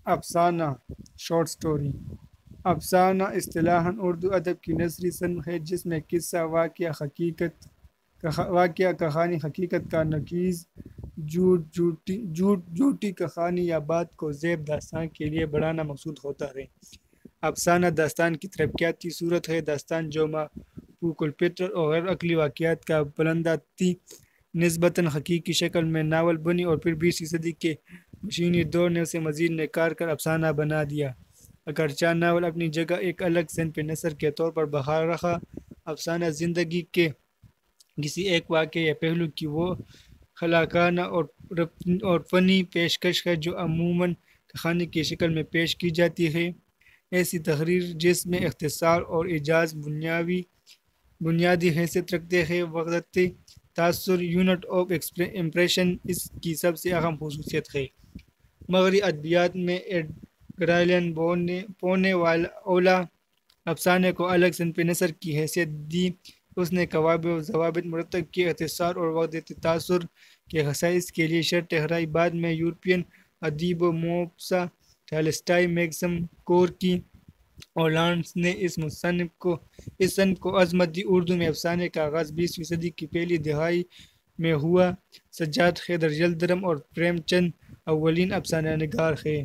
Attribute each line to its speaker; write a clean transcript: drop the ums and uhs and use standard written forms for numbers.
Speaker 1: افسانہ short story. افسانہ اصطلاحاً اردو ادب کی نثری صنف ہے جس میں قصہ، واقعہ کہانی حقیقت کا نقیض، جھوٹی کہانی یا بات کو زیب داستان کے لیے بڑھانا مقصود ہوتا ہے۔ افسانہ داستان کی ترقیاتی صورت ہے۔ داستان جو مفہوم الفطرت اور غیر عقلی واقعات کا بلندہ تھی، نسبتاً حقیقی شکل میں ناول بنی اور پھر 20ویں صدی کے مشینی دور نے اسے مزید نکھار کر افسانہ بنا دیا۔ اگرچہ ناول اپنی جگہ ایک الگ صنف نثر کے طور پر بحال رہا، افسانہ زندگی کے کسی ایک واقعے یا پہلو کی وہ خلاقانہ اور فنی پیشکش ہے جو عموماً کہانی کی شکل میں پیش کی جاتی ہے۔ ایسی تحریر جس میں اختصار اور ایجاز بنیادی حیثیت رکھتے ہیں، وقت تاثر یونٹ آف امپریشن اس کی سب سے اہم خصوصیت ہے۔ مغربی ادبیات میں ایڈگرالین پو نے اولا افسانے کو الگ صنف نثر کی حیثیت دی۔ اس نے قواعد و ضوابط مرتب کیے، اختصار اور وقت تاثر کے خصائص کے لیے شرط ٹھہرائی۔ بعد میں یورپین ادیب و مبصر ٹالسٹائی، میکسم گورکی اور لارنس نے اس صنف کو عظمت دی۔ اردو میں افسانے کا آغاز 20ویں صدی کی پہلی دہائی میں ہوا۔ سجاد حیدر یلدرم اور پریم چند اولین افسانہ نگار ہیں۔